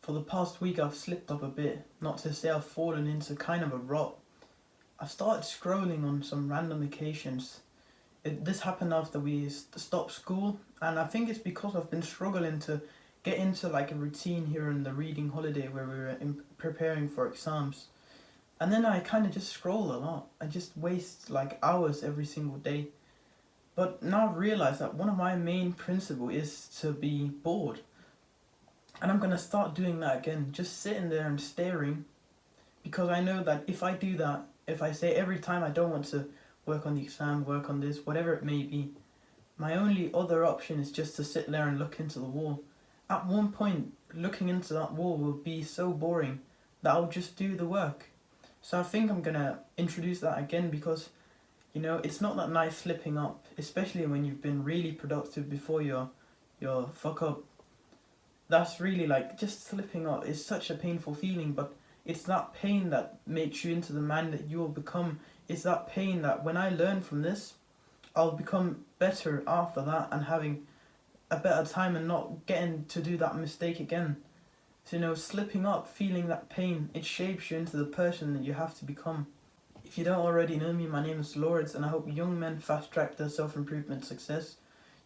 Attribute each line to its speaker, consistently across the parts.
Speaker 1: For the past week I've slipped up a bit, not to say I've fallen into kind of a rut. I've started scrolling on some random occasions. This happened after we stopped school, and I think it's because I've been struggling to get into like a routine here in the reading holiday where we were preparing for exams. And then I kind of just scroll a lot. I just waste like hours every single day. But now I've realised that one of my main principles is to be bored. And I'm gonna start doing that again, just sitting there and staring, because I know that if I do that, if I say every time I don't want to work on the exam, work on this, whatever it may be, my only other option is just to sit there and look into the wall. At one point, looking into that wall will be so boring that I'll just do the work. So I think I'm gonna introduce that again because, it's not that nice slipping up, especially when you've been really productive before your fuck up. That's really like just slipping up is such a painful feeling, but it's that pain that makes you into the man that you will become. It's that pain that when I learn from this, I'll become better after that and having a better time and not getting to do that mistake again. So, slipping up, feeling that pain, it shapes you into the person that you have to become. If you don't already know me, my name is Lawrence, and I hope young men fast track their self-improvement success.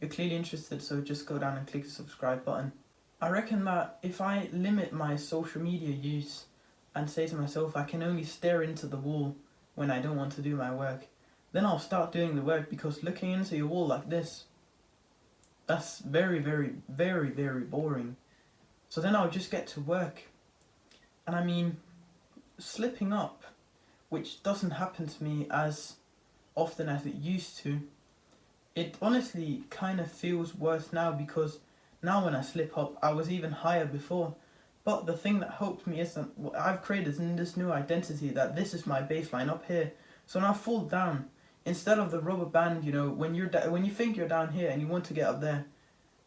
Speaker 1: You're clearly interested, so just go down and click the subscribe button. I reckon that if I limit my social media use and say to myself I can only stare into the wall when I don't want to do my work, then I'll start doing the work, because looking into your wall like this, that's very, very, very, very boring. So then I'll just get to work. And I mean, slipping up, which doesn't happen to me as often as it used to, it honestly kind of feels worse now, because now when I slip up, I was even higher before. But the thing that helped me is that I've created this new identity that this is my baseline up here. So when I fall down, instead of the rubber band, when you think you're down here and you want to get up there,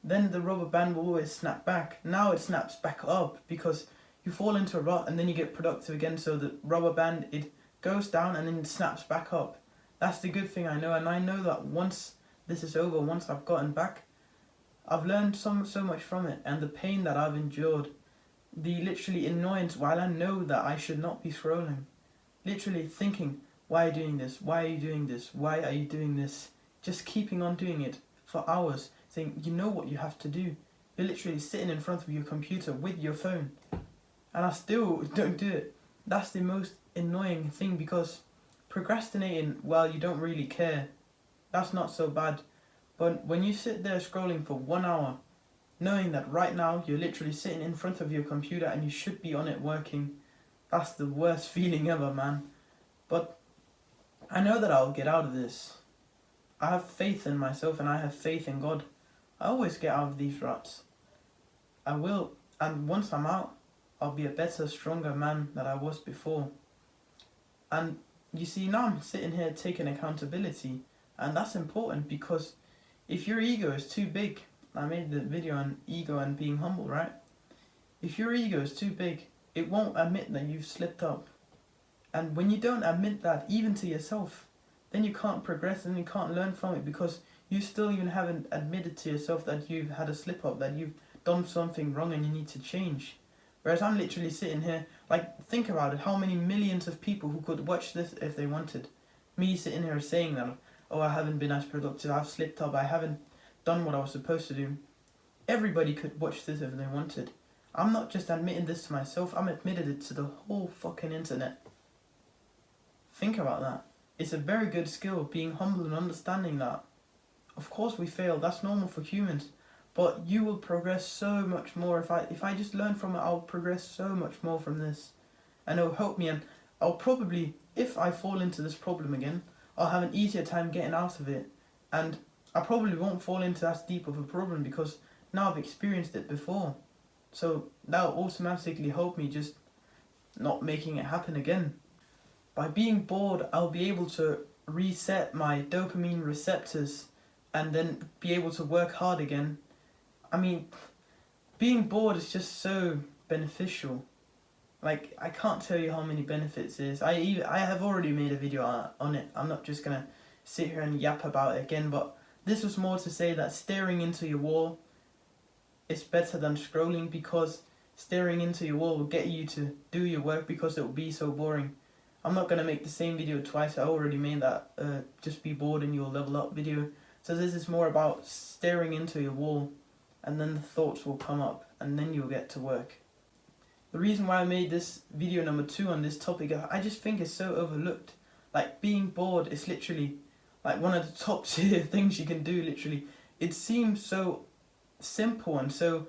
Speaker 1: then the rubber band will always snap back. Now it snaps back up because you fall into a rut and then you get productive again. So the rubber band, it goes down and then it snaps back up. That's the good thing I know. And I know that once this is over, once I've gotten back, I've learned so much from it. And the pain that I've endured, the literally annoyance while I know that I should not be scrolling. Literally thinking, why are you doing this? Why are you doing this? Why are you doing this? Just keeping on doing it for hours, saying, you know what you have to do. You're literally sitting in front of your computer with your phone. And I still don't do it. That's the most annoying thing, because procrastinating while you don't really care, that's not so bad. But when you sit there scrolling for 1 hour, knowing that right now you're literally sitting in front of your computer and you should be on it working, that's the worst feeling ever, man. But I know that I'll get out of this. I have faith in myself and I have faith in God. I always get out of these ruts. I will, and once I'm out, I'll be a better, stronger man than I was before. And you see, now I'm sitting here taking accountability, and that's important, because if your ego is too big, I made the video on ego and being humble, right? If your ego is too big, it won't admit that you've slipped up. And when you don't admit that, even to yourself, then you can't progress and you can't learn from it, because you still even haven't admitted to yourself that you've had a slip up, that you've done something wrong and you need to change. Whereas I'm literally sitting here, like, think about it, how many millions of people who could watch this if they wanted. Me sitting here saying that, oh, I haven't been as productive, I've slipped up, I haven't done what I was supposed to do. Everybody could watch this if they wanted. I'm not just admitting this to myself, I'm admitting it to the whole fucking internet. Think about that. It's a very good skill, being humble and understanding that. Of course we fail, that's normal for humans. But you will progress so much more. If I just learn from it, I'll progress so much more from this. And it'll help me, and I'll probably, if I fall into this problem again, I'll have an easier time getting out of it. And I probably won't fall into that deep of a problem, because now I've experienced it before. So that'll automatically help me just not making it happen again. By being bored, I'll be able to reset my dopamine receptors and then be able to work hard again. I mean, being bored is just so beneficial. Like, I can't tell you how many benefits it is. I have already made a video on it. I'm not just gonna sit here and yap about it again, but this was more to say that staring into your wall is better than scrolling, because staring into your wall will get you to do your work because it will be so boring. I'm not going to make the same video twice. I already made that just be bored and you'll level up video. So this is more about staring into your wall, and then the thoughts will come up and then you'll get to work. The reason why I made this video number 2 on this topic, I just think it's so overlooked. Like, being bored is literally like one of the top tier things you can do, literally. It seems so simple and so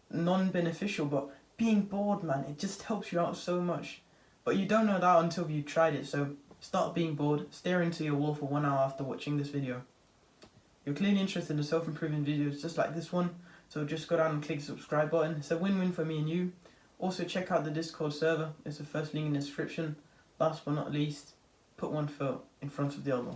Speaker 1: non-beneficial, but being bored, man, it just helps you out so much. But you don't know that until you've tried it, so start being bored, stare into your wall for 1 hour after watching this video. You're clearly interested in self-improvement videos just like this one, so just go down and click the subscribe button. It's a win-win for me and you. Also check out the Discord server, it's the first link in the description. Last but not least, put one foot in front of the other.